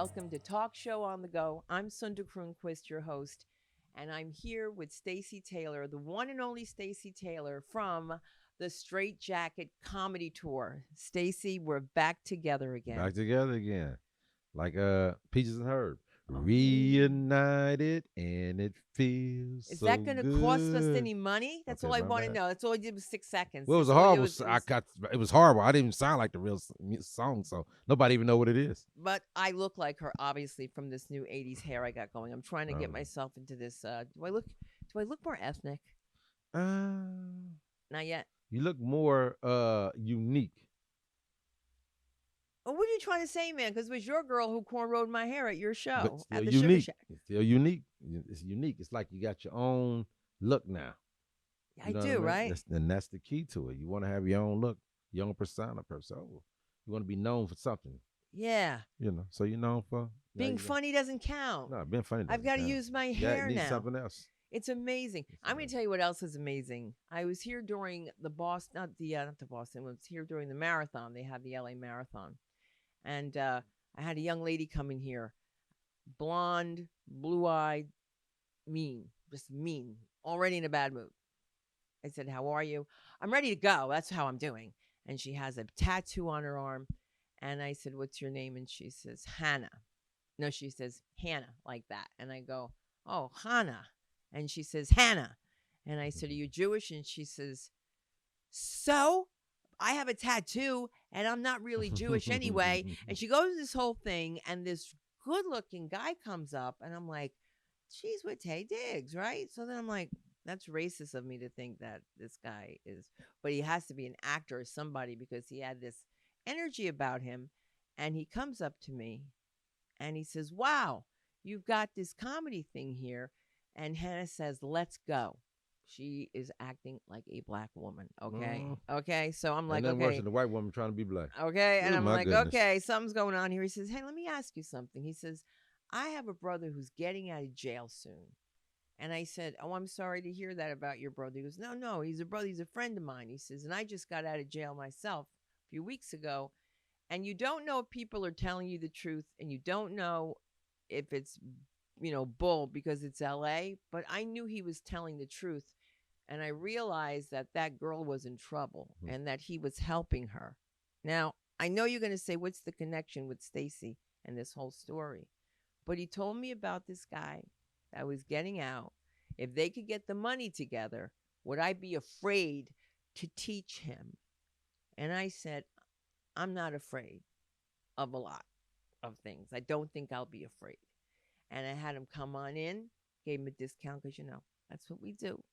welcome to Talk Show on the Go. I'm Sunda Croonquist, your host, and I'm here with Stacey Taylor, the one and only Stacey Taylor from the Straight Jacket Comedy Tour. Stacey, we're back together again. Back together again. Like Peaches and Herb. Oh. Reunited and it feels Is so that going to cost us good. any money? That's Okay, all I my want to bad. know. That's all I did was 6 seconds. Well, it was a That's all horrible. It was horrible. I didn't even sound like the real song, so nobody even know what it is. But I look like her, obviously, from this new '80s hair I got going. I'm trying to get myself into this. Do I look more ethnic? Not yet. You look more unique. Well, what are you trying to say, man? Because it was your girl who cornrowed my hair at your show But still at the unique. Sugar Shack. It's still unique. It's unique. It's like you got your own look now. I do, right? That's the key to it. You want to have your own look, your own persona, You want to be known for something. Yeah. So you're known for being funny doesn't count. No, being funny. I've got to use my hair need now. Something else. It's amazing. I'm going to tell you what else is amazing. I was here during the Boston, not the Boston. I was here during the marathon. They had the LA Marathon, and I had a young lady come in here, blonde, blue-eyed, mean, just mean, already in a bad mood. I said, "How are you?" "I'm ready to go. That's how I'm doing." And she has a tattoo on her arm. And I said, "What's your name?" And she says, "Hannah." No, she says, "Hannah," like that. And I go, "Oh, Hannah." And she says, "Hannah." And I said, "Are you Jewish?" And she says, "So? I have a tattoo and I'm not really Jewish anyway." And she goes this whole thing, and this good-looking guy comes up, and I'm like, she's with Taye Diggs, right? So then I'm like, that's racist of me to think that this guy is, but he has to be an actor or somebody because he had this energy about him. And he comes up to me and he says, "Wow, you've got this comedy thing here." And Hannah says, "Let's go." She is acting like a black woman. Okay. Okay. So I'm like, and then okay. worse than the white woman trying to be black. Okay. And Ooh, I'm my like, goodness. okay, something's going on here. He says, "Hey, let me ask you something." He says, "I have a brother who's getting out of jail soon." And I said, "Oh, I'm sorry to hear that about your brother." He goes, No, he's a brother. He's a friend of mine." He says, "And I just got out of jail myself a few weeks ago. And you don't know if people are telling you the truth, and you don't know if it's, bull because it's LA. But I knew he was telling the truth. And I realized that that girl was in trouble and that he was helping her." Now, I know you're going to say, what's the connection with Stacey and this whole story? But he told me about this guy that was getting out. If they could get the money together, would I be afraid to teach him? And I said, I'm not afraid of a lot of things. I don't think I'll be afraid. And I had him come on in, gave him a discount because, that's what we do.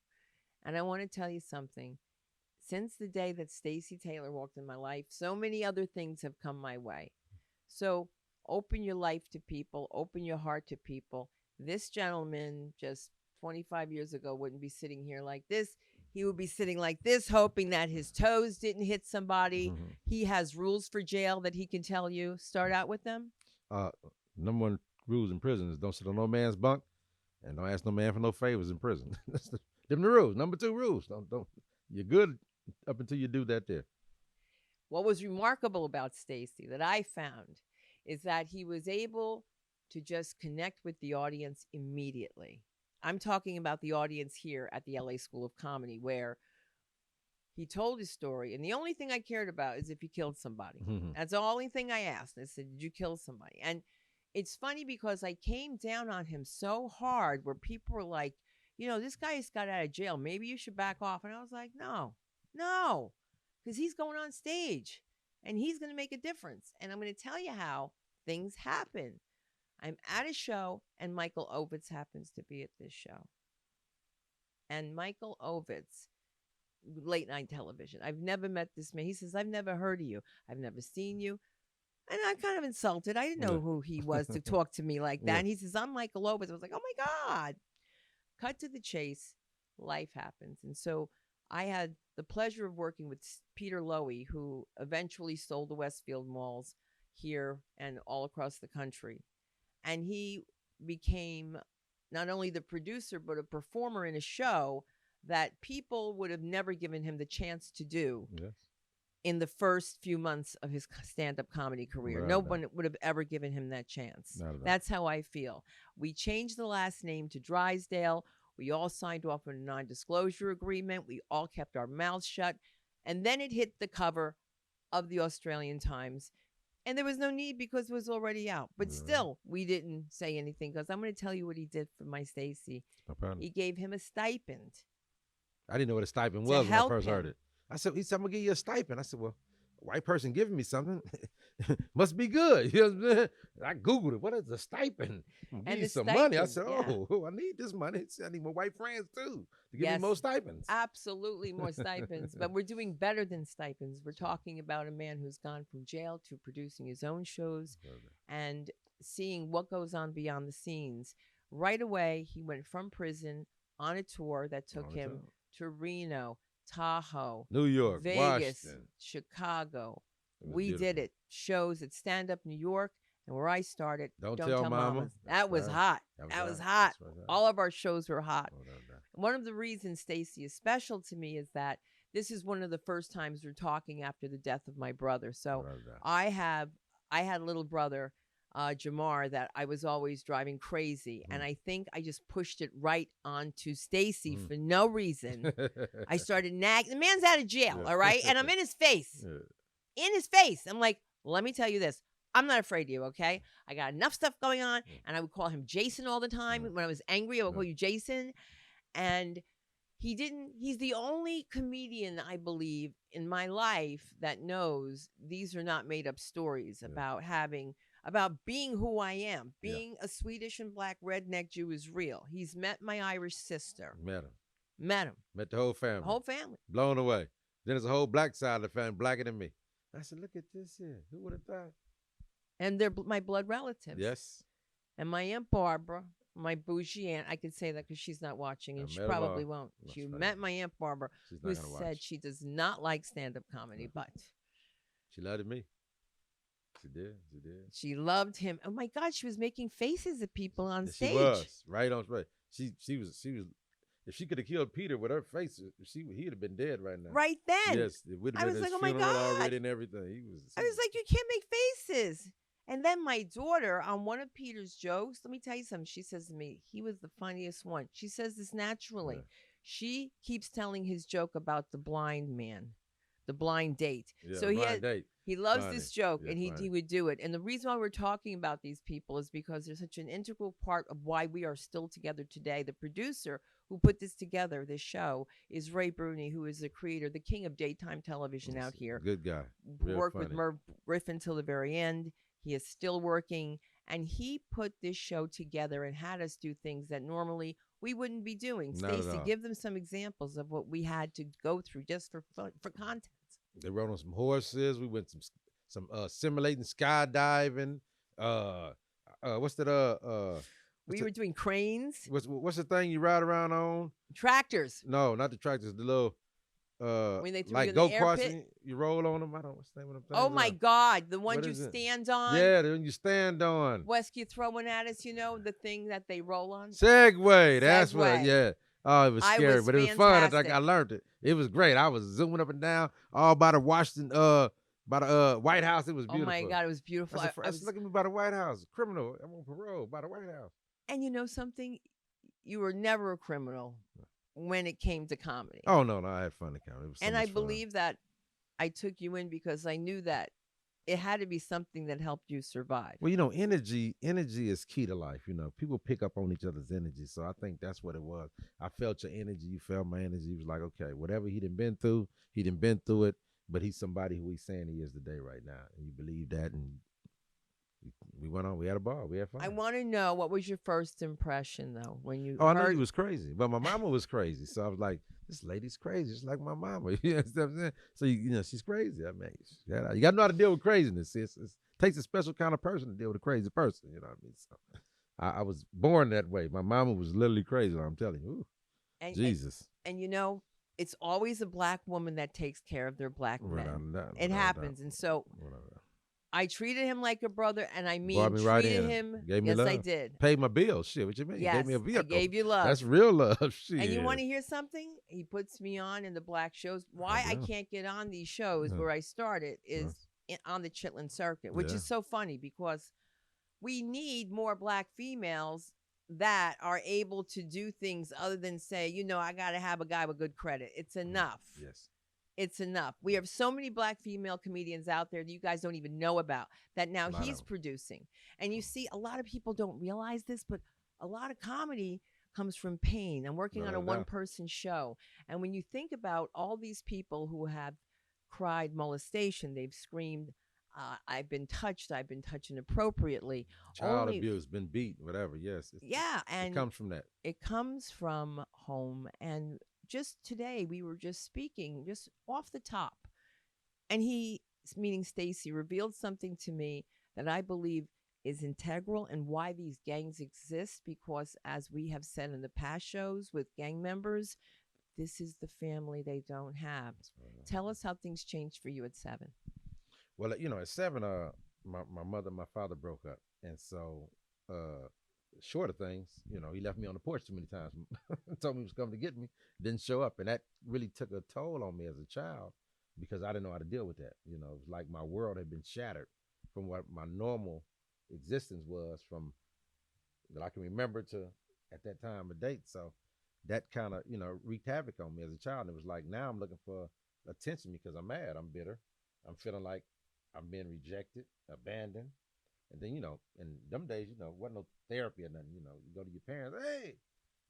And I want to tell you something. Since the day that Stacey Taylor walked in my life, so many other things have come my way. So open your life to people, open your heart to people. This gentleman just 25 years ago wouldn't be sitting here like this. He would be sitting like this, hoping that his toes didn't hit somebody. He has rules for jail that he can tell you. Start out with them. Number one rules in prison is don't sit on no man's bunk and don't ask no man for no favors in prison. Them the rules. Number two rules. Don't. You're good up until you do that there. What was remarkable about Stacey that I found is that he was able to just connect with the audience immediately. I'm talking about the audience here at the LA School of Comedy, where he told his story. And the only thing I cared about is if he killed somebody. That's the only thing I asked. I said, "Did you kill somebody?" And it's funny because I came down on him so hard where people were like, "This guy just got out of jail. Maybe you should back off." And I was like, no, because he's going on stage and he's going to make a difference. And I'm going to tell you how things happen. I'm at a show and Michael Ovitz happens to be at this show. And Michael Ovitz, late night television. I've never met this man. He says, "I've never heard of you. I've never seen you." And I'm kind of insulted. I didn't know who he was to talk to me like that. And he says, "I'm Michael Ovitz." I was like, oh my God. Cut to the chase. Life happens. And so I had the pleasure of working with Peter Lowy, who eventually sold the Westfield malls here and all across the country. And he became not only the producer, but a performer in a show that people would have never given him the chance to do. Yes. in the first few months of his stand-up comedy career. Without No a doubt. one would have ever given him that chance. Not at all. That's how I feel. We changed the last name to Drysdale. We all signed off on a non-disclosure agreement. We all kept our mouths shut. And then it hit the cover of the Australian Times. And there was no need because it was already out. But Yeah. still, we didn't say anything because I'm going to tell you what he did for my Stacey. No problem. He gave him a stipend. I didn't know what a stipend to was when I help first heard him. it. He said, I'm going to give you a stipend. I said, well, a white person giving me something must be good. You know what I'm saying? I Googled it. What is a stipend? I'm And give you the some money. I stipend, said, yeah. oh, I need this money. He said, I need more white friends, too, to give me Yes. more stipends. Absolutely more stipends, but we're doing better than stipends. We're talking about a man who's gone from jail to producing his own shows and seeing what goes on beyond the scenes. Right away, he went from prison on a tour that took On a him tour. to Reno, Tahoe, New York, Vegas, Washington. Chicago. It was We did beautiful. it. Shows at Stand Up New York, and where I started, Don't Tell Mama. That was Right. hot. That was hot. That's right. All of our shows were hot. Oh, no. One of the reasons Stacey is special to me is that this is one of the first times we're talking after the death of my brother. So Right. I had a little brother, Jamar, that I was always driving crazy, and I think I just pushed it right onto Stacey for no reason. I started nagging. The man's out of jail, Yeah. all right, and I'm in his face. Yeah. In his face. I'm like, let me tell you this. I'm not afraid of you, okay? I got enough stuff going on, and I would call him Jason all the time. When I was angry, I would call you Jason. And he's the only comedian, I believe, in my life that knows these are not made up stories about being who I am. Being a Swedish and black redneck Jew is real. He's met my Irish sister. Met him. Met the whole family. The whole family. Blown away. Then there's a whole black side of the family, blacker than me. I said, look at this here. Who would have thought? And they're my blood relatives. Yes. And my Aunt Barbara, my bougie aunt, I could say that because she's not watching, and she probably won't. She met my Aunt Barbara, who said she does not like stand-up comedy, but she loved me. She did. She loved him. Oh my God, she was making faces at people on stage. She was right on straight. She was. If she could have killed Peter with her face, he'd have been dead right now. Right then. Yes, it would have been his funeral already and everything. I was like, you can't make faces. And then my daughter, on one of Peter's jokes, let me tell you something. She says to me, he was the funniest one. She says this naturally. Yeah. She keeps telling his joke about the blind man, the blind date. Yeah, So he loves this joke, and he would do it. And the reason why we're talking about these people is because they're such an integral part of why we are still together today. The producer who put this together, this show, is Ray Bruni, who is the creator, the king of daytime television out here. Good guy. Worked with Merv Griffin till the very end. He is still working, and he put this show together and had us do things that normally we wouldn't be doing. Stacey, give them some examples of what we had to go through just for fun, for content. They rode on some horses. We went some simulating skydiving. What's that? We were doing cranes. What's the thing you ride around on? Tractors. No, not the tractors. The little when they threw like you in the air go-karts, pit? you roll on them. I don't. What's the name of them things? Oh my God, the ones you stand on. Yeah, the one you stand on. Wesky throwing at us, the thing that they roll on. Segway. That's what. Yeah. Oh, it was scary, but it was fun. I learned it. It was great. I was zooming up and down all by the Washington, by the White House. It was beautiful. Oh my God, it was beautiful. I was looking at me by the White House. Criminal. I'm on parole by the White House. And you know something? You were never a criminal when it came to comedy. Oh no, I had fun in comedy. It was so and much I fun. believe that I took you in because I knew that it had to be something that helped you survive. Well, energy is key to life. People pick up on each other's energy. So I think that's what it was. I felt your energy. You felt my energy. It was like, okay, whatever he done been through it, but he's somebody who he's saying he is today right now. And you believe that. And we went on. We had a ball. We had fun. I want to know, what was your first impression, though, when you I knew he was crazy. But my mama was crazy. So I was like, this lady's crazy, just like my mama. You know what I'm saying? So, she's crazy. I mean, you got to know how to deal with craziness. It takes a special kind of person to deal with a crazy person. You know what I mean? So I was born that way. My mama was literally crazy, I'm telling you. Ooh, Jesus. And it's always a black woman that takes care of their black men. It happens. And so I treated him like a brother, and I Brought mean me right treated in. him. Gave me Yes, I love. did. Paid my bills. Shit, what you mean? Yes, Gave me a I vehicle. gave you love. That's real love. Shit. And you want to hear something? He puts me on in the black shows. Why I do. can't get on these shows Yeah. where I started is Yeah. on the Chitlin circuit, which Yeah. is so funny because we need more black females that are able to do things other than say, I got to have a guy with good credit. It's enough. Yes. It's enough. We have so many black female comedians out there that you guys don't even know about that now he's producing. And you see, a lot of people don't realize this, but a lot of comedy comes from pain. I'm working on a one-person show. And when you think about all these people who have cried molestation, they've screamed, I've been touched inappropriately. Child abuse, been beat, whatever. Yes. And it comes from that. It comes from home. And just today, we were just speaking, just off the top. And he, meaning Stacey, revealed something to me that I believe is integral and why these gangs exist. Because as we have said in the past shows with gang members, this is the family they don't have. Tell us how things changed for you at 7. Well, at 7, my mother and my father broke up. And so, short of things, he left me on the porch too many times. Told me he was coming to get me, didn't show up. And that really took a toll on me as a child because I didn't know how to deal with that. It was like my world had been shattered from what my normal existence was from that I can remember to at that time of date. So that kind of, wreaked havoc on me as a child. And it was like, now I'm looking for attention because I'm mad. I'm bitter. I'm feeling like I'm being rejected, abandoned. And then, in them days, wasn't no therapy or nothing. You go to your parents, hey,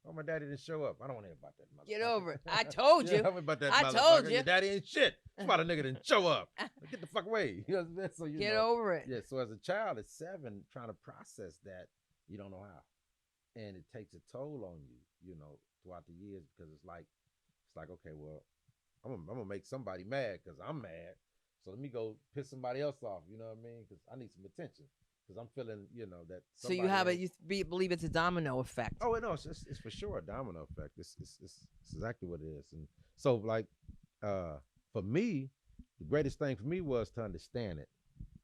oh, my daddy didn't show up. I don't want to hear about that motherfucker. Get over it. I told you. Tell me about that I motherfucker. told you. Your daddy ain't shit. That's why the nigga didn't show up. Get the fuck away. So, Get over it. Yeah, so as a child at 7, trying to process that, you don't know how. And it takes a toll on you, throughout the years because it's like, okay, well, I'm going to make somebody mad because I'm mad. So let me go piss somebody else off, you know what I mean? Because I need some attention. Because I'm feeling, that. So you have you believe it's a domino effect. Oh, no, it's for sure a domino effect. It's exactly what it is. And so, like, for me, the greatest thing for me was to understand it,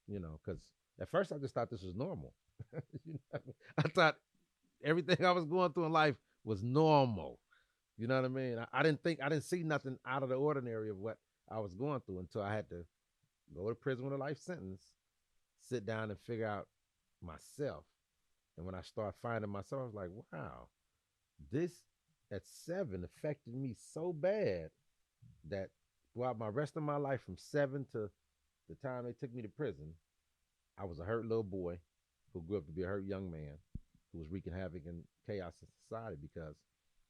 because at first I just thought this was normal. You know what I mean? I thought everything I was going through in life was normal. You know what I mean? I didn't see nothing out of the ordinary of what I was going through until I had to go to prison with a life sentence, sit down and figure out myself. And when I started finding myself, I was like, wow, this at 7 affected me so bad that throughout my rest of my life, from 7 to the time they took me to prison, I was a hurt little boy who grew up to be a hurt young man who was wreaking havoc and chaos in society because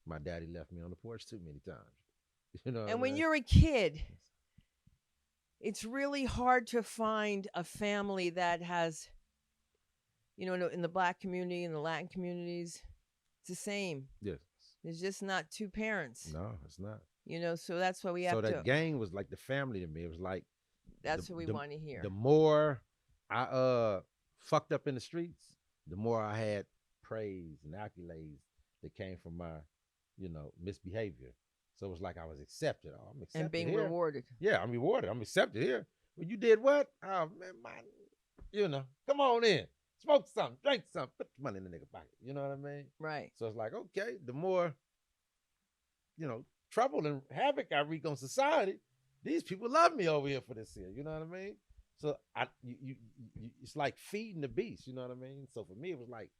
my daddy left me on the porch too many times. And when you're a kid, it's really hard to find a family that has, in the black community, in the Latin communities, it's the same. Yes. There's just not 2 parents. No, it's not. So that's why we have to. So that gang was like the family to me. It was like. That's what we want to hear. The more I fucked up in the streets, the more I had praise and accolades that came from my, misbehavior. So it was like I was accepted. Oh, I'm accepted. And being here. rewarded. Yeah, I'm rewarded. I'm accepted here. Well, you did what? Oh, man, come on in. Smoke something, drink something, put the money in the nigga pocket. You know what I mean? Right. So it's like, okay, the more, trouble and havoc I wreak on society, these people love me over here for this here. You know what I mean? So it's like feeding the beast. You know what I mean? So for me, it was like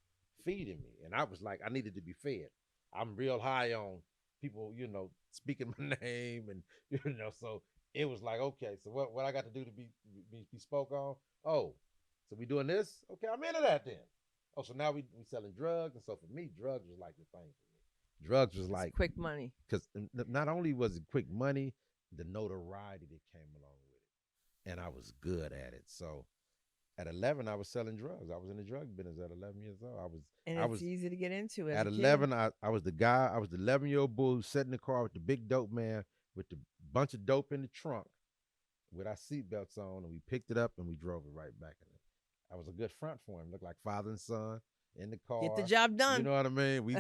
feeding me. And I was like, I needed to be fed. I'm real high on people, speaking my name and, so it was like, okay, so what I got to do to be spoke on? Oh, so we doing this? Okay, I'm into that then. Oh, so now we selling drugs. And so for me, drugs was like the thing for me. Drugs was like quick money. Because not only was it quick money, the notoriety that came along with it. And I was good at it. So at 11, I was selling drugs. I was in the drug business at 11 years old. I was easy to get into. At 11, I was the guy. I was the 11-year-old bull who sat in the car with the big dope man with the bunch of dope in the trunk with our seatbelts on, and we picked it up and we drove it right back in it. I was a good front for him. Looked like father and son in the car. Get the job done. You know what I mean? We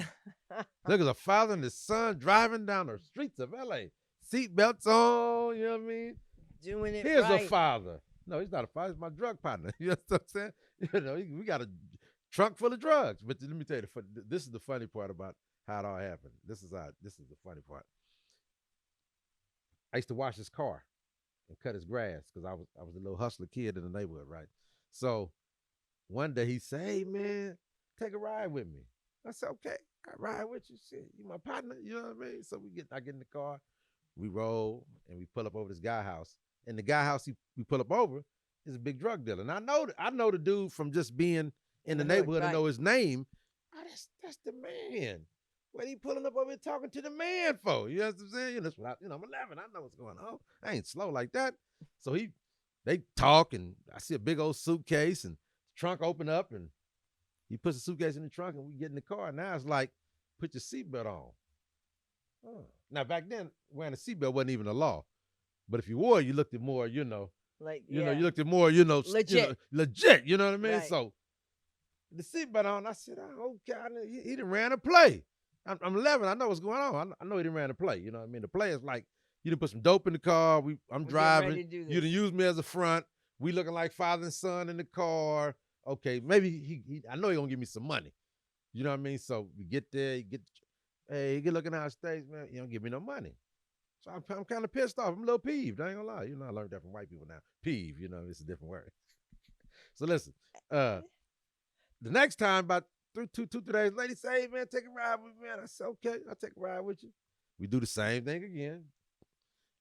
look as a father and his son driving down the streets of LA. Seatbelts on, you know what I mean? Doing it Here's right. a father. No, he's not a fighter. He's my drug partner. You know what I'm saying? You know, we got a trunk full of drugs. But let me tell you, this is the funny part about how it all happened. This is the funny part. I used to wash his car and cut his grass because I was a little hustler kid in the neighborhood, right? So one day he said, "Hey man, take a ride with me." I said, "Okay, I ride with you. Shit, you my partner." You know what I mean? So I get in the car, we roll, and we pull up over this guy house. And the guy house we pull up over is a big drug dealer. And I know the dude from just being in the hood, neighborhood and right. know his name. Oh, that's the man. What he pulling up over here talking to the man for? You know what I'm saying? You know, I'm 11. I know what's going on. I ain't slow like that. So they talk, and I see a big old suitcase, and the trunk open up, and he puts the suitcase in the trunk, and we get in the car. Now it's like, put your seatbelt on. Oh. Now back then, wearing a seatbelt wasn't even a law, but if you wore, you looked at more, Like, you yeah. looked at more, Legit. legit. You know what I mean? Right. So the seatbelt on, I said, "Oh God, he done ran a play." I'm 11. I know what's going on. I know he done ran a play. You know what I mean? The play is like, you done put some dope in the car. I'm We're getting driving. ready to do You done this. used me as a front. We looking like father and son in the car. Okay, maybe I know he gonna give me some money. You know what I mean? So we get there, hey, good looking out stage, man. You don't give me no money. So I'm kind of pissed off. I'm a little peeved. I ain't gonna lie. You know, I learned that from white people now. Peeve, it's a different word. So listen, the next time, about two, 3 days later, he say, "Hey man, take a ride with me." Man, I said, "Okay, I'll take a ride with you." We do the same thing again.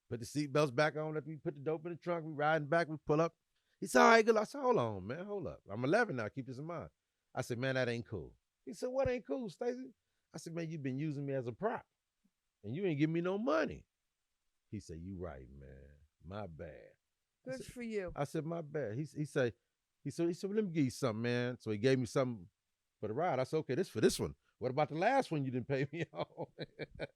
Put the seatbelts back on. After we put the dope in the trunk, we riding back. We pull up. He said, "All right, good." I said, "Hold on, man. Hold up. I'm 11 now. Keep this in mind." I said, "Man, that ain't cool." He said, "What ain't cool, Stacey?" I said, "Man, you've been using me as a prop, and you ain't giving me no money." He said, "You right, man. My bad." Good for you. I said, "My bad." He said, well, "Let me give you something, man." So he gave me something for the ride. I said, "Okay, this for this one. What about the last one you didn't pay me on?"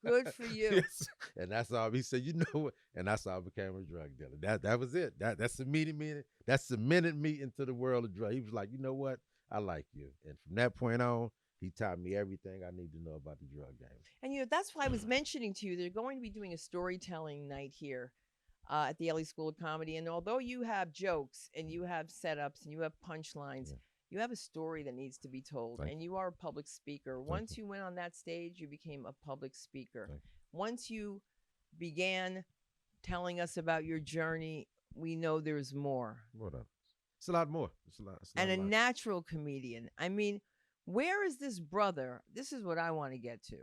Good for you. Yes. And that's all. He said, "You know what?" And that's how I became a drug dealer. That was it. That cemented me. That cemented me into the world of drugs. He was like, "You know what? I like you." And from that point on, he taught me everything I need to know about the drug game. And that's why I was mentioning to you, they're going to be doing a storytelling night here at the LA School of Comedy. And although you have jokes and you have setups and you have punchlines, Yeah. you have a story that needs to be told. Thank and you are a public speaker. Once you. you went on that stage, you became a public speaker. Thank Once you began telling us about your journey, we know there's more. What up? It's a lot more. It's a lot. And a natural comedian. I mean, where is this brother? This is what I want to get to.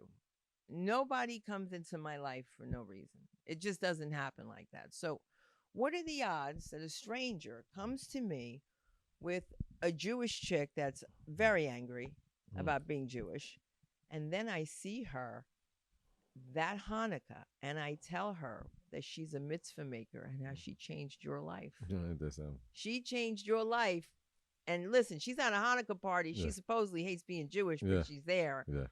Nobody comes into my life for no reason. It just doesn't happen like that. So, what are the odds that a stranger comes to me with a Jewish chick that's very angry about being Jewish, and then I see her that Hanukkah and I tell her that she's a mitzvah maker and how she changed your life? She changed your life. And listen, she's at a Hanukkah party. Yeah. She supposedly hates being Jewish, Yeah. but she's there. Yeah.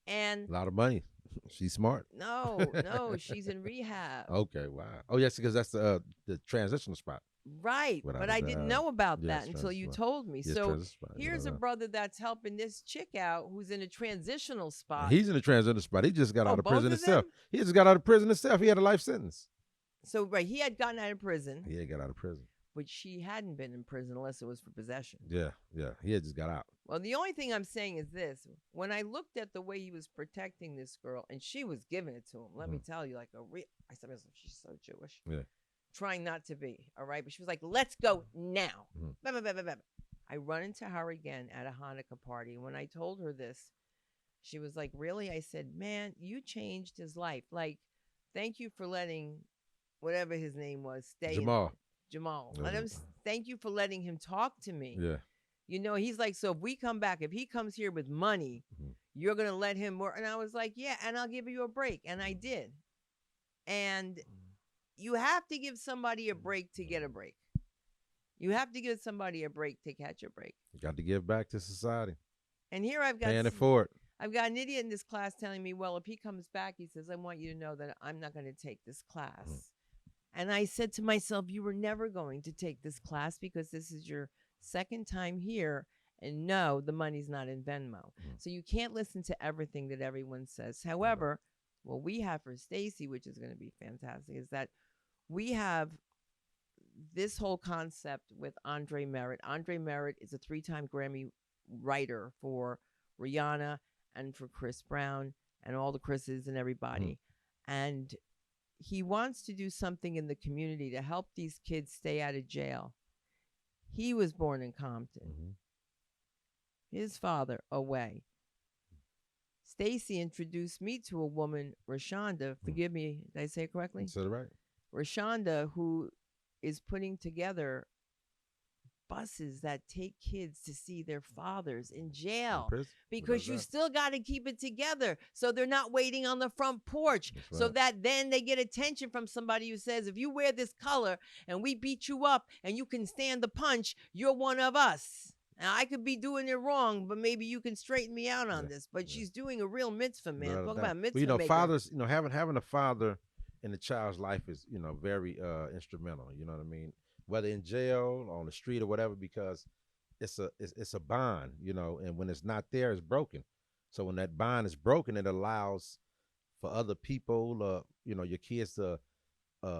And A lot of money. She's smart. no, she's in rehab. Okay, wow. Oh, yes, because that's the transitional spot. Right. But I didn't know about that until you told me. Yes, So here's a brother that's helping this chick out who's in a transitional spot. He's in a transitional spot. He just got out of both prison of himself. them? He just got out of prison himself. He had a life sentence. So, right, he had gotten out of prison, He had got out of prison. but she hadn't been in prison unless it was for possession. Yeah, yeah. He had just got out. Well, the only thing I'm saying is this. When I looked at the way he was protecting this girl, and she was giving it to him, let me tell you, like I said to myself, she's so Jewish. Yeah. Trying not to be, all right? But she was like, "Let's go now." I run into her again at a Hanukkah party. And when I told her this, she was like, "Really?" I said, "Man, you changed his life. Like, thank you for letting whatever his name was stay. Jamal. Jamal. Yeah. Thank you for letting him talk to me." Yeah. He's like, "So if we come back, if he comes here with money, you're going to let him work." And I was like, "Yeah, and I'll give you a break." And I did. And you have to give somebody a break to get a break. You have to give somebody a break to catch a break. You got to give back to society. And here I've got paying it forward. I've got an idiot in this class telling me, "Well, if he comes back," he says, "I want you to know that I'm not going to take this class." And I said to myself, "You were never going to take this class because this is your second time here. And no, the money's not in Venmo." So you can't listen to everything that everyone says. However, what we have for Stacey, which is going to be fantastic, is that we have this whole concept with Andre Merritt. Andre Merritt is a 3-time Grammy writer for Rihanna and for Chris Brown and all the Chris's and everybody. And he wants to do something in the community to help these kids stay out of jail. He was born in Compton. His father away. Stacey introduced me to a woman, Rashonda. Forgive me, did I say it correctly? You said it right. Rashonda, who is putting together buses that take kids to see their fathers in jail, because you still got to keep it together so they're not waiting on the front porch. That's so right. That then they get attention from somebody who says, if you wear this color and we beat you up and you can stand the punch, you're one of us. Now, I could be doing it wrong, but maybe you can straighten me out on this. But she's doing a real mitzvah, man. Talk about mitzvah maker. Fathers, having a father in the child's life is, very instrumental. You know what I mean? Whether in jail, on the street, or whatever, because it's a bond, and when it's not there, it's broken. So when that bond is broken, it allows for other people, your kids to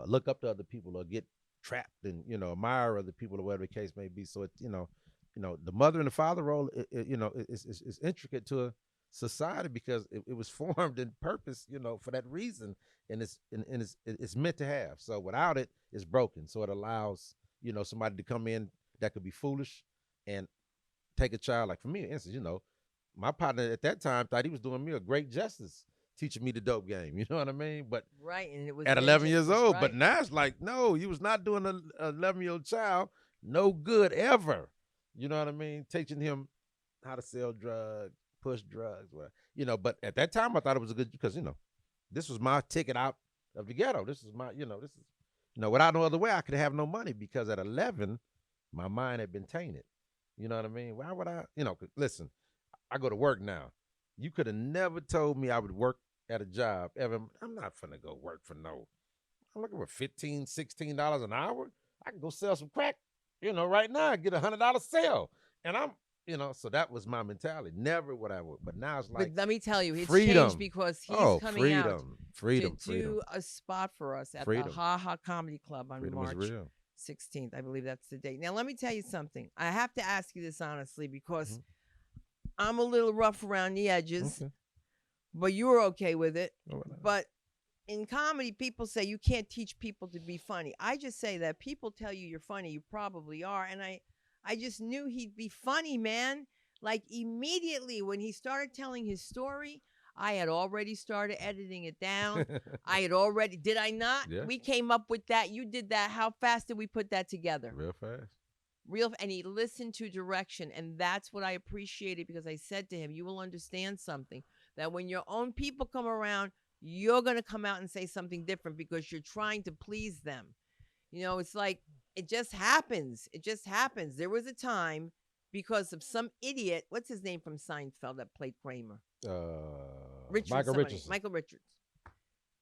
look up to other people or get trapped and, admire other people or whatever the case may be. So it, the mother and the father role, is intricate to a society because it was formed in purpose, for that reason, and it's meant to have. So without it, it's broken. So it allows, somebody to come in that could be foolish and take a child. Like for me, for instance, my partner at that time thought he was doing me a great justice, teaching me the dope game. You know what I mean? But right, and it was at 11 years old. Right. But now it's like, no, you was not doing an 11-year-old child no good ever. You know what I mean? Teaching him how to sell drugs, push drugs, but at that time I thought it was a good, because this was my ticket out of the ghetto. This is my, without no other way I could have no money, because at 11 my mind had been tainted. You know what I mean? Why would I? Listen, I go to work now. You could have never told me I would work at a job ever. I'm not finna go work for I'm looking for $15, $16 an hour. I can go sell some crack, right now, get $100 sale, and I'm. So that was my mentality. Never would I work. But now it's like, but let me tell you, it's freedom. Changed because he's coming out to do a spot for us at the Ha Ha Comedy Club on March 16th. I believe that's the date. Now, let me tell you something. I have to ask you this honestly, because I'm a little rough around the edges, but you were okay with it. But in comedy, people say you can't teach people to be funny. I just say that people tell you you're funny, you probably are. And I just knew he'd be funny, man. Like immediately when he started telling his story, I had already started editing it down. Did I not? Yeah. We came up with that. You did that. How fast did we put that together? Real fast. And he listened to direction. And that's what I appreciated, because I said to him, you will understand something, that when your own people come around, you're going to come out and say something different because you're trying to please them. It's like, it just happens. It just happens. There was a time, because of some idiot, what's his name from Seinfeld that played Kramer? Michael Richards. Michael Richards.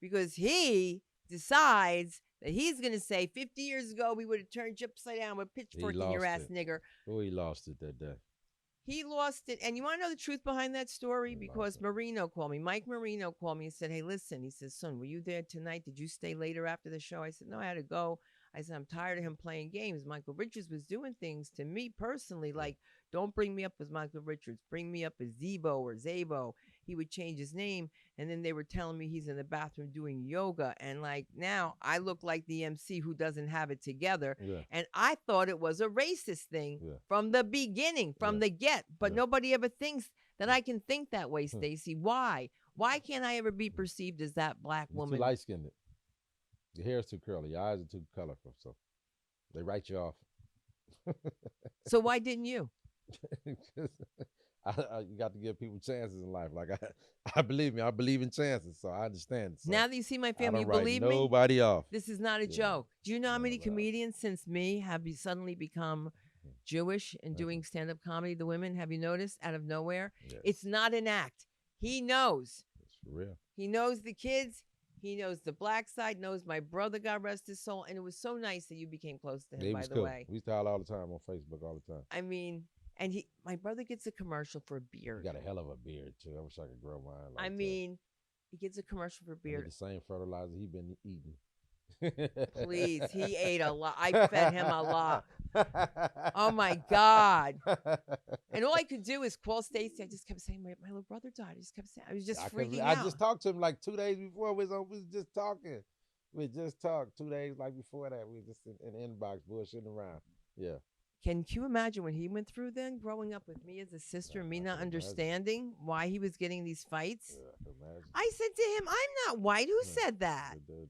Because he decides that he's going to say, 50 years ago, we would have turned you upside down with a pitchfork in your ass, nigger. Oh, he lost it that day. He lost it. And you want to know the truth behind that story? Because Marino called me. Mike Marino called me and said, hey, listen. He says, son, were you there tonight? Did you stay later after the show? I said, no, I had to go. I said, I'm tired of him playing games. Michael Richards was doing things to me personally, like, don't bring me up as Michael Richards. Bring me up as Zebo or Zabo. He would change his name. And then they were telling me he's in the bathroom doing yoga. And like, now I look like the MC who doesn't have it together. Yeah. And I thought it was a racist thing from the beginning, from the get. But nobody ever thinks that I can think that way, Stacey. Why? Why can't I ever be perceived as that black woman? Too light-skinned. Your hair is too curly. Your eyes are too colorful. So they write you off. So why didn't you? You got to give people chances in life. Like I believe in chances, so I understand. So now that you see my family, you believe believe me? Nobody off. This is not a joke. Do you know how many comedians since me have suddenly become Jewish and doing stand-up comedy? The women, have you noticed? Out of nowhere, it's not an act. He knows. It's for real. He knows the kids. He knows the black side. Knows my brother, God rest his soul. And it was so nice that you became close to him. By the way, we style all the time on Facebook all the time. I mean. And my brother gets a commercial for a beard. He got a hell of a beard too. I wish I could grow mine. He gets a commercial for beard. The same fertilizer he been eating. Please, he ate a lot. I fed him a lot. Oh my God. And all I could do is call Stacey. I just kept saying, my little brother died. I just kept saying, I was just freaking I out. just talked to him like 2 days before. We was just talking. We just talked 2 days like before that. We just in the inbox bullshitting around. Yeah. Can you imagine what he went through then, growing up with me as a sister, and me not understanding why he was getting these fights? Yeah, I can imagine. I said to him, I'm not white. Who said that? Good dude.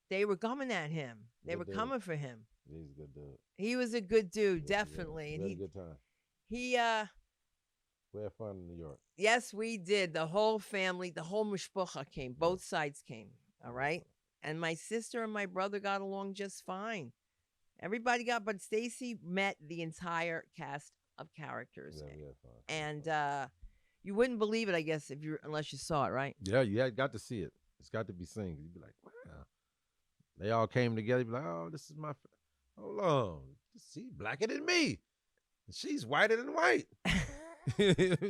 They were coming at him. They Good were dude. coming for him. He's a good dude. He was a good dude, Yes, definitely. We And had a good time. he We had fun in New York. yes, we did. The whole family, the whole mishpucha came. Both sides came. All right. And my sister and my brother got along just fine. Everybody but Stacey met the entire cast of characters. Yeah, we had fun. And you wouldn't believe it, I guess, unless you saw it, right? Yeah, you had got to see it. It's got to be seen. You'd be like, wow. They all came together. You'd be like, oh, this is my. Hold on, she's blacker than me. She's whiter than white.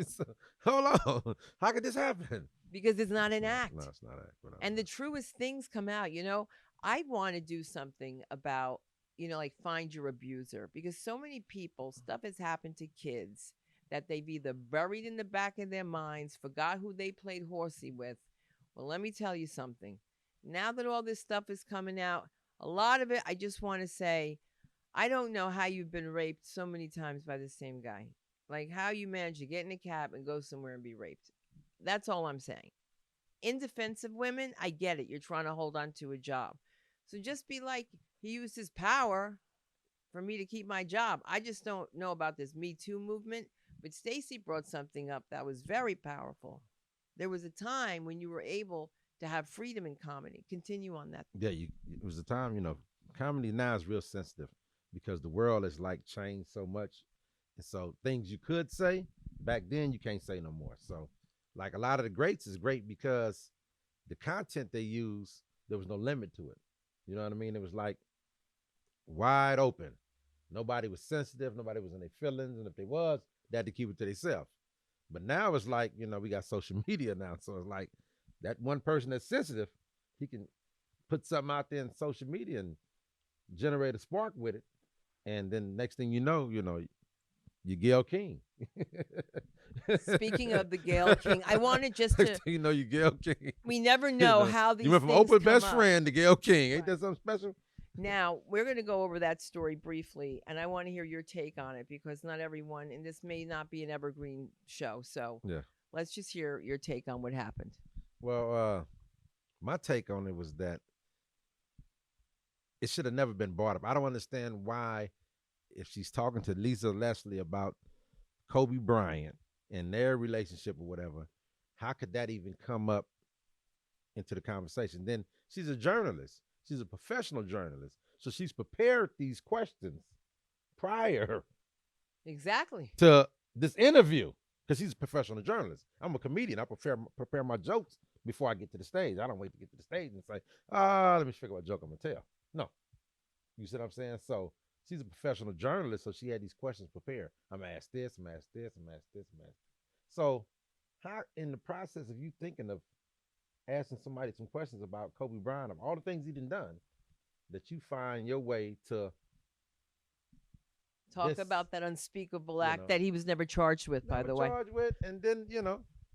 So, hold on, how could this happen? Because it's not an act. No, it's not an act. And the truest things come out. I want to do something about, like find your abuser, because so many people, stuff has happened to kids that they've either buried in the back of their minds, forgot who they played horsey with. Well, let me tell you something. Now that all this stuff is coming out, a lot of it, I just want to say, I don't know how you've been raped so many times by the same guy. Like how you managed to get in a cab and go somewhere and be raped. That's all I'm saying. In defense of women, I get it. You're trying to hold on to a job. So just be like, he used his power for me to keep my job. I just don't know about this Me Too movement. But Stacey brought something up that was very powerful. There was a time when you were able to have freedom in comedy. Continue on that. Yeah, it was a time, comedy now is real sensitive because the world is like changed so much. And so things you could say back then, you can't say no more. So like a lot of the greats is great because the content they use, there was no limit to it. You know what I mean? It was like wide open. Nobody was sensitive. Nobody was in their feelings. And if they was, they had to keep it to themselves. But now it's like, we got social media now. So it's like that one person that's sensitive, he can put something out there in social media and generate a spark with it. And then next thing you know, you Gayle King. Speaking of the Gayle King, I wanted just to. You Gayle King. We never know how these. You went from things Oprah's best up. friend to Gayle King. Ain't Right. that something special? Now we're going to go over that story briefly, and I want to hear your take on it because not everyone, and this may not be an evergreen show. So yeah, let's just hear your take on what happened. Well, my take on it was that it should have never been brought up. I don't understand why, if she's talking to Lisa Leslie about Kobe Bryant and their relationship or whatever, how could that even come up into the conversation? Then she's a journalist. She's a professional journalist. So she's prepared these questions prior Exactly. to this interview because she's a professional journalist. I'm a comedian. I prepare my jokes before I get to the stage. I don't wait to get to the stage and say, let me figure out what joke I'm going to tell. No. You see what I'm saying? So she's a professional journalist, so she had these questions prepared. I'm going to ask this, I'm going to ask this, I'm going to ask this, I'm going to ask this. So how, in the process of you thinking of asking somebody some questions about Kobe Bryant, of all the things he done, that you find your way to talk about that unspeakable act that he was never charged with, by the way. Charged with, and then,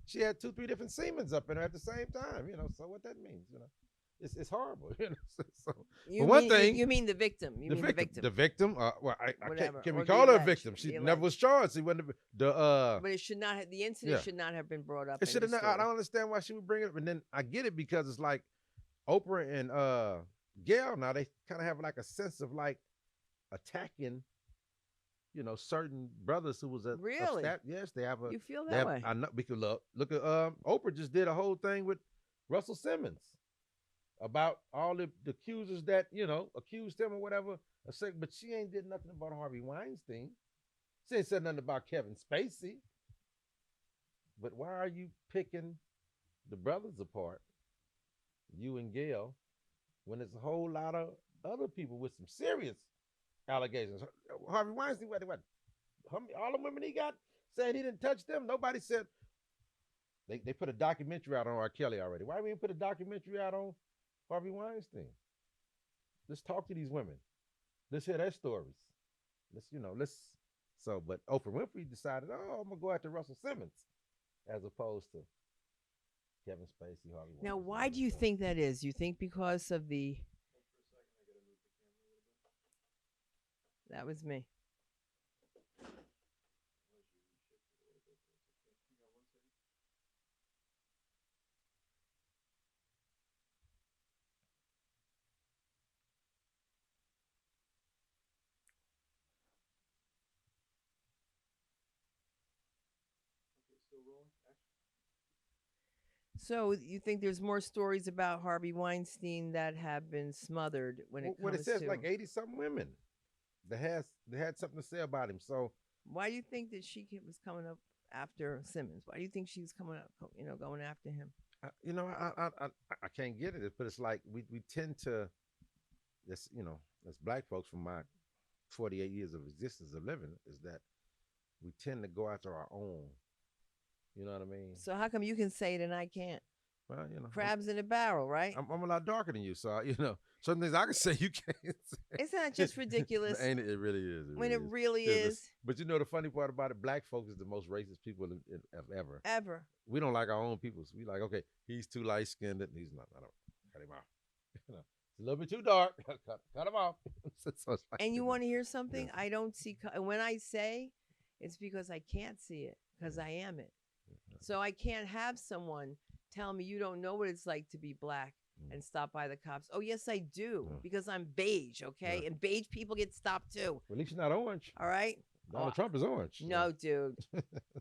she had 2-3 different Siemens up in her at the same time, so what that means, it's horrible, So you mean the victim? You mean the victim? The victim. Well, can we Or call the her a alleged, victim? She the never was charged. She wouldn't have. But it should not have. The incident should not have been brought up. It should have. I don't understand why she would bring it up. And then I get it because it's like Oprah and Gayle. Now they kind of have like a sense of like attacking, certain brothers who was a really. Yes, they have a. You feel that way? I know because look at Oprah just did a whole thing with Russell Simmons about all the accusers that, accused him or whatever. But she ain't did nothing about Harvey Weinstein. She ain't said nothing about Kevin Spacey. But why are you picking the brothers apart, you and Gayle, when there's a whole lot of other people with some serious allegations? Harvey Weinstein, what? All the women he got saying he didn't touch them. Nobody said. They put a documentary out on R. Kelly already. Why we didn't put a documentary out on Harvey Weinstein? Let's talk to these women. Let's hear their stories. Let's. So, but Oprah Winfrey decided, oh, I'm gonna go after Russell Simmons as opposed to Kevin Spacey, Harvey Now, Weinstein. why do you think that is? You think because of the... That was me. So you think there's more stories about Harvey Weinstein that have been smothered when it What comes it says, to... like 80-something women that had something to say about him. So Why do you think that was coming up after Simmons? Why do you think she was coming up, going after him? I can't get it, but it's like we tend to, as black folks from my 48 years of existence of living, is that we tend to go after our own. You know what I mean? So how come you can say it and I can't? Well, crabs in a barrel, right? I'm a lot darker than you, so certain things I can say you can't say. Isn't that just ridiculous? Ain't it? It really is. It really is. But the funny part about it, black folks is the most racist people ever. Ever. We don't like our own people. So we like, okay, he's too light skinned, and he's not. I don't cut him off. It's a little bit too dark. Cut him off. So and you want to hear something? Yeah. I don't see. When I say, it's because I can't see it because I am it. So I can't have someone tell me you don't know what it's like to be black and stop by the cops. Oh, yes, I do, because I'm beige, okay? Yeah. And beige people get stopped, too. Well, at least you're not orange. All right? Donald Trump is orange. No, dude.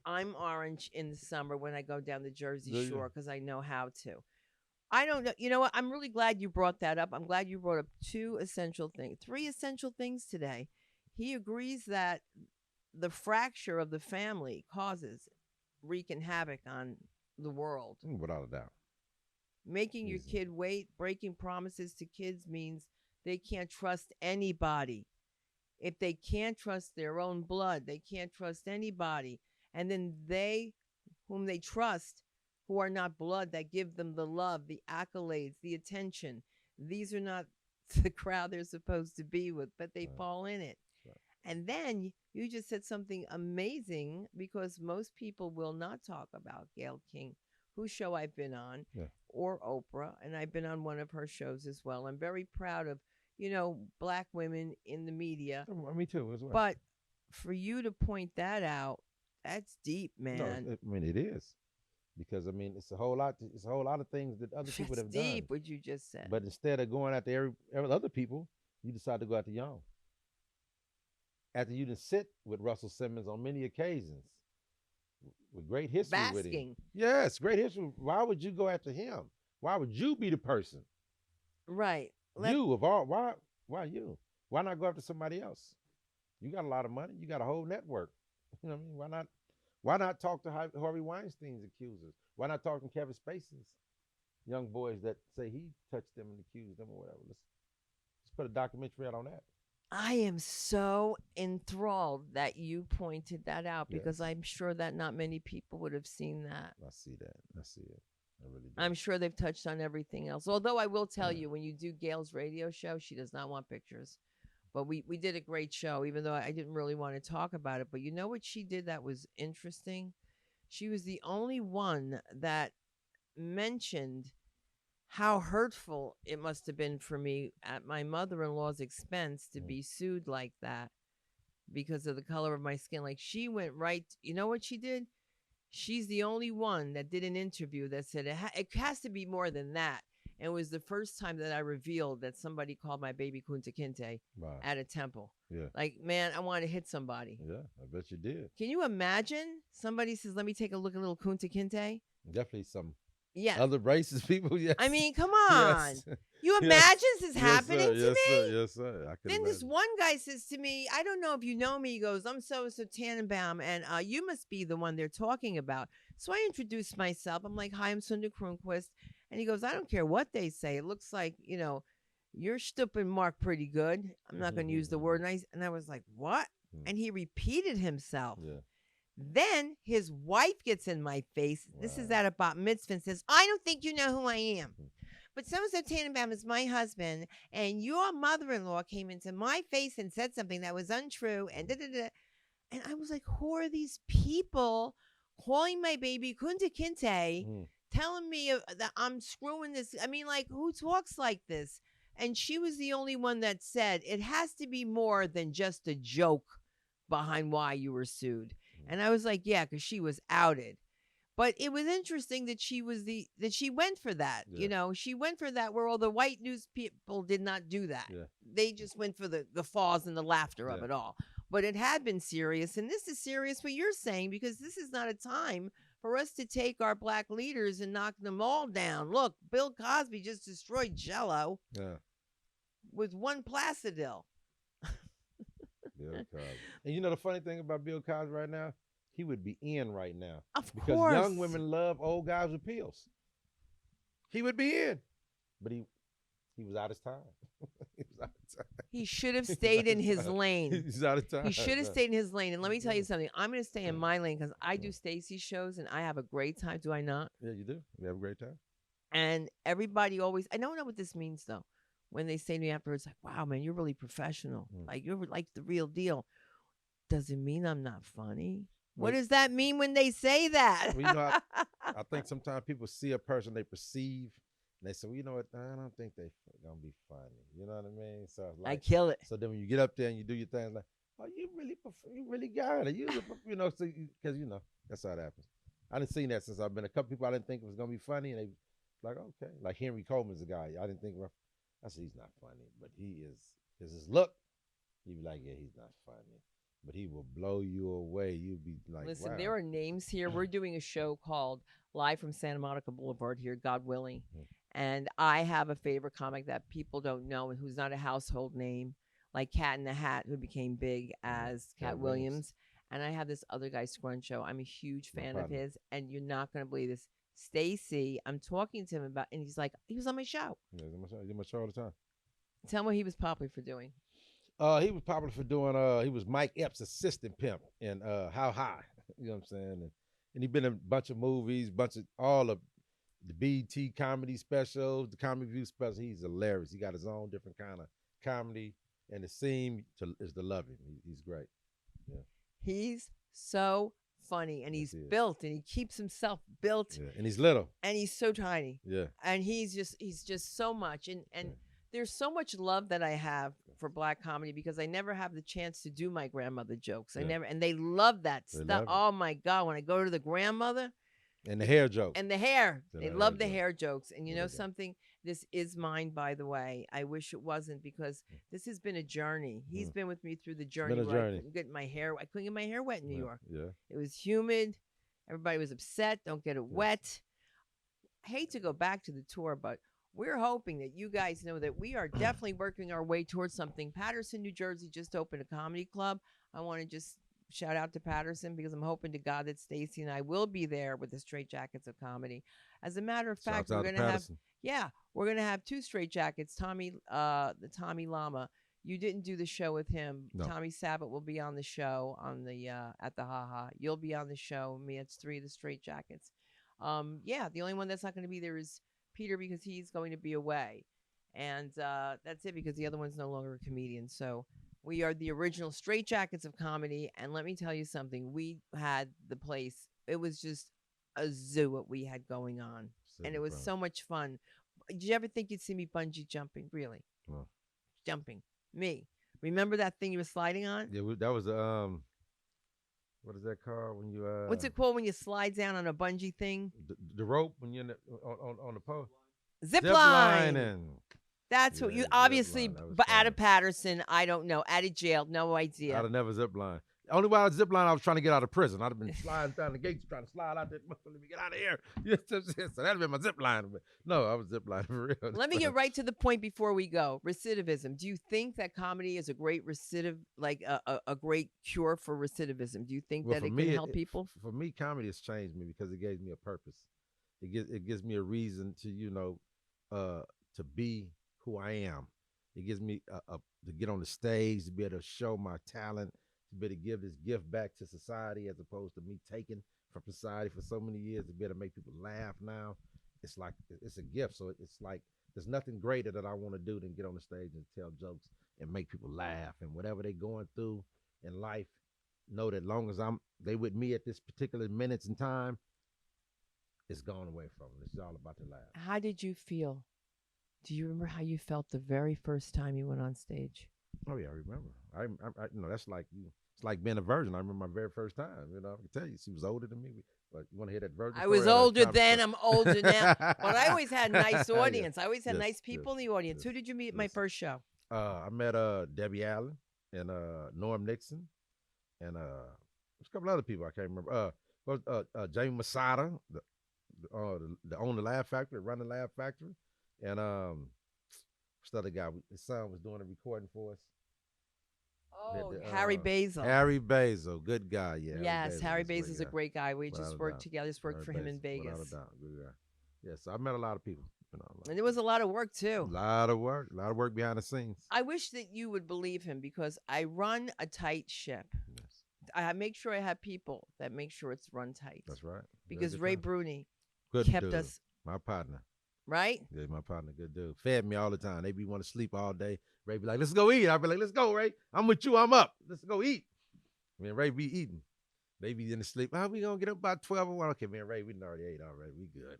I'm orange in the summer when I go down the Jersey Shore because I know how to. I don't know. You know what? I'm really glad you brought that up. I'm glad you brought up three essential things today. He agrees that the fracture of the family causes wreaking havoc on the world. Without a doubt. Making your kid wait, breaking promises to kids means they can't trust anybody. If they can't trust their own blood, they can't trust anybody. And then whom they trust, who are not blood, that give them the love, the accolades, the attention. These are not the crowd they're supposed to be with, but they fall in it. And then you just said something amazing, because most people will not talk about Gayle King, whose show I've been on, or Oprah, and I've been on one of her shows as well. I'm very proud of, black women in the media. Oh, me too, as well. But for you to point that out, that's deep, man. No, it is. Because, it's a whole lot. It's a whole lot of things that other people have done. Deep, what you just said. But instead of going after every other people, you decide to go after your own. After you didn't sit with Russell Simmons on many occasions, with great history with him. Yes, great history. Why would you go after him? Why would you be the person? Right. You of all, why you? Why not go after somebody else? You got a lot of money. You got a whole network. You know what I mean? Why not talk to Harvey Weinstein's accusers? Why not talk to Kevin Spacey's young boys that say he touched them and accused them or whatever? Let's put a documentary out on that. I am so enthralled that you pointed that out, because I'm sure that not many people would have seen that. I see that. I see it. I really do. I'm sure they've touched on everything else. Although I will tell you, when you do Gayle's radio show, she does not want pictures. But we did a great show, even though I didn't really want to talk about it. But you know what she did that was interesting? She was the only one that mentioned how hurtful it must have been for me at my mother-in-law's expense to be sued like that because of the color of my skin. Like, she went right, you know what she did? She's the only one that did an interview that said it has to be more than that. And it was the first time that I revealed that somebody called my baby Kunta Kinte at a temple. Yeah. Like, man, I want to hit somebody. Yeah, I bet you did. Can you imagine? Somebody says, let me take a look at little Kunta Kinte. Definitely some other racist people, yes. I mean, come on. Yes. You imagine this is happening to me? Yes, sir. I can then imagine. This one guy says to me, I don't know if you know me. He goes, I'm so-and-so Tannenbaum, and you must be the one they're talking about. So I introduced myself. I'm like, hi, I'm Sunda Croonquist. And he goes, I don't care what they say. It looks like, you're stooping Mark pretty good. I'm not going to use the word. And I was like, what? And he repeated himself. Yeah. Then his wife gets in my face. Wow. This is at a bat mitzvah and says, I don't think you know who I am. but so-and-so Tannenbaum is my husband, and your mother-in-law came into my face and said something that was untrue, and da-da-da. And I was like, who are these people calling my baby Kunta Kinte, telling me that I'm screwing this? I mean, like, who talks like this? And she was the only one that said, it has to be more than just a joke behind why you were sued. And I was like, yeah, because she was outed. But it was interesting that she went for that. Yeah. You know, she went for that where all the white news people did not do that. Yeah. They just went for the guffaws and the laughter of it all. But it had been serious, and this is serious what you're saying, because this is not a time for us to take our black leaders and knock them all down. Look, Bill Cosby just destroyed Jell-O with one Placidil. Bill Cosby. And you know the funny thing about Bill Cosby right now? He would be in right now. Of because course. Young women love old guys with pills. He would be in. But he was out of time. He was out of time. He should have stayed in his lane. He's out of time. He should have stayed in his lane. And let me tell you something. I'm going to stay in my lane because I do Stacey's shows and I have a great time. Do I not? Yeah, you do. We have a great time. And everybody always, I don't know what this means though. When they say to me afterwards, like, wow, man, you're really professional. Like, you're like the real deal. Does it mean I'm not funny? What does that mean when they say that? Well, you know, I think sometimes people see a person they perceive, and they say, well, you know what, I don't think they're going to be funny. You know what I mean? So like, I kill it. So then when you get up there and you do your thing, like, oh, you really got it. You know, because, you know, that's how it happens. I didn't see that since I've been a couple people I didn't think it was going to be funny, and they like, okay. Like Henry Coleman's a guy I didn't think, I said, he's not funny, but he is. Because his look, you'd be like, yeah, he's not funny. But he will blow you away. You'd be like, listen, wow. There are names here. We're doing a show called Live from Santa Monica Boulevard here, God willing. And I have a favorite comic that people don't know and who's not a household name, like Cat in the Hat, who became big as Cat Williams. And I have this other guy, Scruncho. I'm a huge fan of his. And you're not going to believe this. Stacey, I'm talking to him about, and he's like, he was on my show. Yeah, he's on my show all the time. Tell me what he was popular for doing. He was popular for doing, he was Mike Epps' assistant pimp in How High, you know what I'm saying? And he been in a bunch of movies, all of the BET comedy specials, the Comedy View specials. He's hilarious. He got his own different kind of comedy, and the scene is to love him. He's great. Yeah. He's so funny, and he's built, and he keeps himself built. Yeah. And he's little. And he's so tiny. Yeah. And he's just so much. And there's so much love that I have for black comedy because I never have the chance to do my grandmother jokes. And they love that stuff. Oh my God. When I go to the grandmother. And the hair jokes. And the hair. They love the hair jokes. And you know something? This is mine, by the way. I wish it wasn't because this has been a journy. He's been with me through the journey. It's been a journey. I couldn't get my hair wet in New York. Yeah. It was humid. Everybody was upset. Don't get it wet. I hate to go back to the tour, but we're hoping that you guys know that we are definitely working our way towards something. Patterson, New Jersey just opened a comedy club. I want to just shout out to Patterson because I'm hoping to God that Stacey and I will be there with the Straight Jackets of Comedy. As a matter of fact, we're going to have two Straight Jackets. Tommy Lama. You didn't do the show with him. No. Tommy Sabat will be on the show at the Ha Ha. You'll be on the show. Me, it's three of the Straight Jackets. The only one that's not going to be there is Peter because he's going to be away. And that's it because the other one's no longer a comedian. So we are the original Straight Jackets of Comedy. And let me tell you something. We had the place. It was just a zoo what we had going on. And it was so much fun. Did you ever think you'd see me bungee jumping? Really? No. Jumping. Me. Remember that thing you were sliding on? Yeah, that was what is that called when you what's it called when you slide down on a bungee thing? The rope when you're on the post. Zip line. That's what you obviously. But out of Patterson, I don't know. Out of jail, no idea. I'd have never zip line. Only while I was zip line, I was trying to get out of prison. I'd have been sliding down the gates, trying to slide out there. Let me get out of here. So that'd have been my zip line. But no, I was zip line for real. Let me get right to the point before we go. Recidivism. Do you think that comedy is a great a great cure for recidivism? Do you think that it can help people? For me, comedy has changed me because it gave me a purpose. It gives me a reason to to be who I am. It gives me to get on the stage, to be able to show my talent, to be able to give this gift back to society as opposed to me taking from society for so many years, to be able to make people laugh now. It's like, it's a gift. So it's like there's nothing greater that I want to do than get on the stage and tell jokes and make people laugh and whatever they're going through in life. Know that long as they with me at this particular minutes in time, it's gone away from them. It's all about the laugh. How did you feel? Do you remember how you felt the very first time you went on stage? Oh yeah, I remember. That's like you. It's like being a virgin. I remember my very first time. You know, I can tell you, she was older than me. But you want to hear that virgin? I was older then. I'm older now. But I always had a nice audience. I always had Yes, nice people in the audience. Who did you meet at my first show? I met Debbie Allen and Norm Nixon and there's a couple other people I can't remember. Jamie Masada, the owner of the Laugh Factory, run the Laugh Factory, and what's the other guy? His son was doing a recording for us. Oh, Harry Basil. Harry Basil, good guy. Yeah. Yes, Harry Basil's Basil's a great guy. We just worked together. Just worked for him in Vegas. Without a doubt, good guy. Yeah, so I met a lot of people. And it was a lot of work too. A lot of work behind the scenes. I wish that you would believe him because I run a tight ship. Yes. I make sure I have people that make sure it's run tight. That's right. Because Ray Bruni good kept dude. us. My partner. Right? Yeah, my partner, good dude. Fed me all the time. They be want to sleep all day. Ray be like, let's go eat. I be like, let's go, Ray. I'm with you. I'm up. Let's go eat. Me and Ray be eating. They be in the sleep. How we gonna get up about 12 or 1? Okay, me and Ray, we already ate already. We good.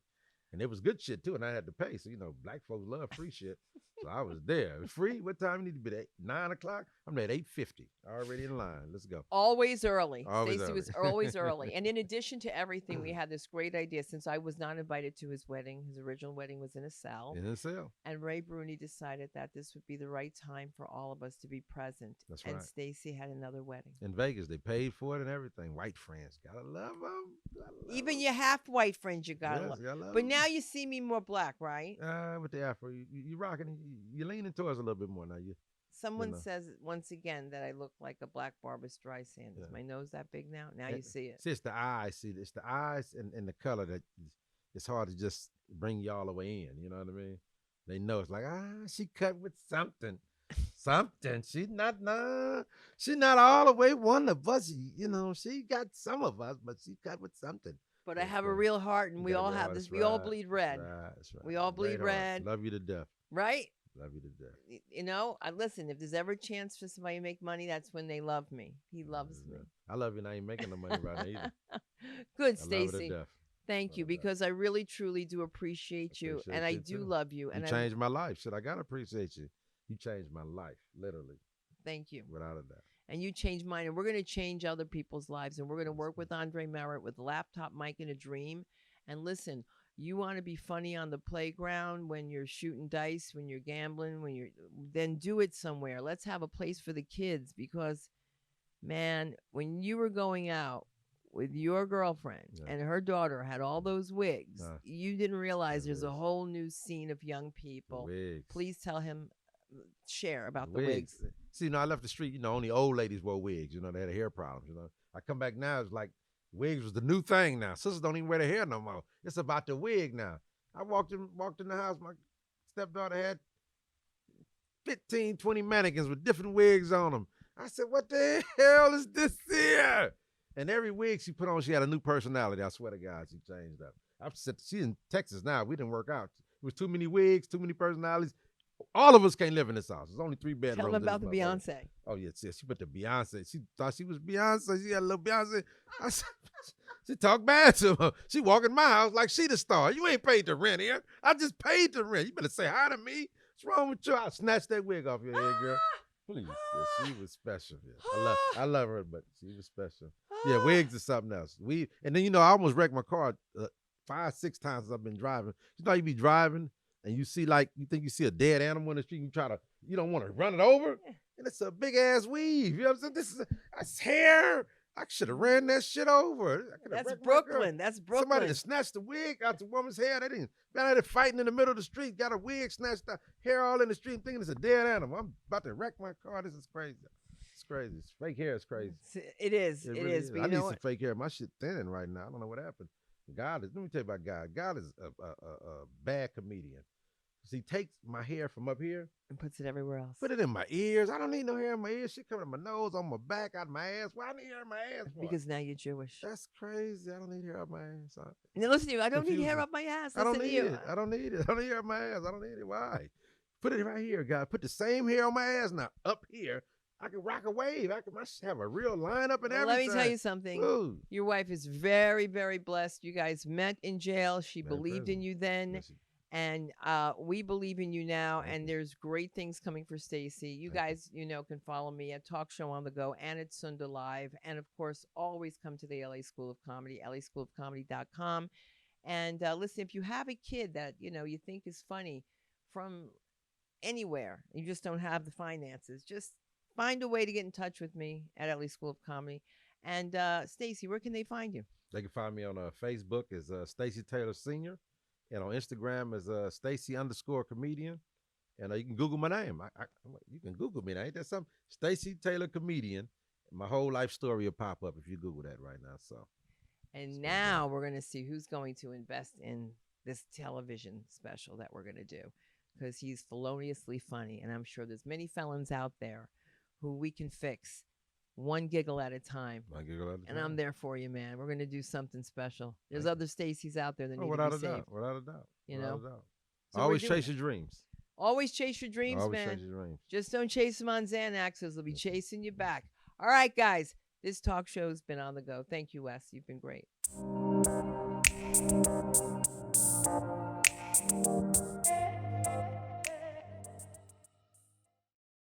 And it was good shit too, and I had to pay. So, black folks love free shit. So I was there. It was free. What time you need to be there? 9 o'clock? I'm there at 8:50. Already in line. Let's go. Always early. Stacey early. was always early. And in addition to everything, we had this great idea. Since I was not invited to his wedding, his original wedding was in a cell. In a cell. And Ray Bruni decided that this would be the right time for all of us to be present. That's and right. Stacey had another wedding. In Vegas, they paid for it and everything. White friends. Gotta love them. Even your half white friends, you gotta love. But now you see me more black, right? With the afro, you rocking, you leaning towards a little bit more now. Someone says once again that I look like a black Barbra Streisand. Is my nose that big now? Now you see it. See, it's the eyes. See, it's the eyes and the color that it's hard to just bring y'all the way in. You know what I mean? They know it's like, she cut with something. Something. She's not all the way one of us. She got some of us, but she cut with something. But I have a real heart, and we all have this. We all bleed red. That's right. We all bleed red. Love you to death. Right? Love you to death. I listen. If there's ever a chance for somebody to make money, that's when they love me. He loves me. I love you, and I ain't making no money right now either. Good, Stacey. Thank you, because I really, truly do appreciate you, and I do love you. And you changed my life. Shit, I gotta appreciate you. You changed my life, literally. Thank you. Without a doubt. And you changed mine, and we're going to change other people's lives, and we're going to work with Andre Merritt with Laptop Mike and a Dream. And listen, you want to be funny on the playground when you're shooting dice, when you're gambling, then do it somewhere. Let's have a place for the kids because, man, when you were going out with your girlfriend and her daughter had all those wigs, you didn't realize there's a whole new scene of young people. Please tell him, share about the wigs. See, I left the street, only old ladies wore wigs. They had hair problems, I come back now, it's like wigs was the new thing now. Sisters don't even wear their hair no more. It's about the wig now. I walked in the house, my stepdaughter had 15, 20 mannequins with different wigs on them. I said, what the hell is this here? And every wig she put on, she had a new personality. I swear to God, she changed up. She's in Texas now. We didn't work out. It was too many wigs, too many personalities. All of us can't live in this house. There's only 3 bedrooms. Tell them about the Beyonce. Oh, yes. She put the Beyonce. She thought she was Beyonce. She had a little Beyonce. She talked bad to her. She walk in my house like she the star. You ain't paid the rent here. I just paid the rent. You better say hi to me. What's wrong with you? I'll snatch that wig off your head, girl. Please. Yeah, she was special. Yeah. I love her, but she was special. Yeah, wigs is something else. And then, I almost wrecked my car 5, 6 times since I've been driving. You be driving, and you see you think you see a dead animal in the street, you don't want to run it over, and it's a big ass weave. You know what I'm saying? That's hair. I should have ran that shit over. That's Brooklyn. That's Brooklyn. Somebody that snatched the wig out the woman's hair. They didn't. Been out there fighting in the middle of the street. Got a wig snatched out, hair all in the street, thinking it's a dead animal. I'm about to wreck my car. This is crazy. It's crazy. Fake hair is crazy. It is. It really is. But I need some fake hair. My shit thinning right now. I don't know what happened. Let me tell you about God. God is a bad comedian. He takes my hair from up here, and puts it everywhere else. put it in my ears. I don't need no hair in my ears. Shit coming in my nose, on my back, out of my ass. Why I need hair in my ass for? Because now you're Jewish. That's crazy. I don't need hair up my ass. Now listen to you. I don't need hair Confusing. up my ass. I don't Listen to need you. it. I don't need it. I don't need hair up my ass. I don't need it. Why? Put it right here, guys. Put the same hair on my ass now. Up here, I can rock a wave. I should have a real lineup and Well, everything. let me tell you something. Ooh. Your wife is very, very blessed. You guys met in jail. She believed in you then. Yes, And we believe in you now, Thank and you. There's great things coming for Stacey. You Thank guys, can follow me at Talk Show on the Go and at Sunda Live. And of course, always come to the LA School of Comedy, laschoolofcomedy.com. And listen, if you have a kid that, you think is funny from anywhere, you just don't have the finances, just find a way to get in touch with me at LA School of Comedy. And Stacey, where can they find you? They can find me on Facebook as Stacey Taylor Sr. And on Instagram as Stacey_comedian. And you can Google my name. You can Google me. Now, ain't that something? Stacey Taylor Comedian. My whole life story will pop up if you Google that right now. So. And now we're going to see who's going to invest in this television special that we're going to do, because he's feloniously funny. And I'm sure there's many felons out there who we can fix one giggle at a time. And I'm there for you, man. We're going to do something special. There's other Stacey's out there that need to be saved. Without a doubt. So always chase your dreams. Always chase your dreams, always man. Chase your dreams. Just don't chase them on Xanax, because they'll be chasing you back. All right, guys. This talk show has been on the go. Thank you, Wes. You've been great.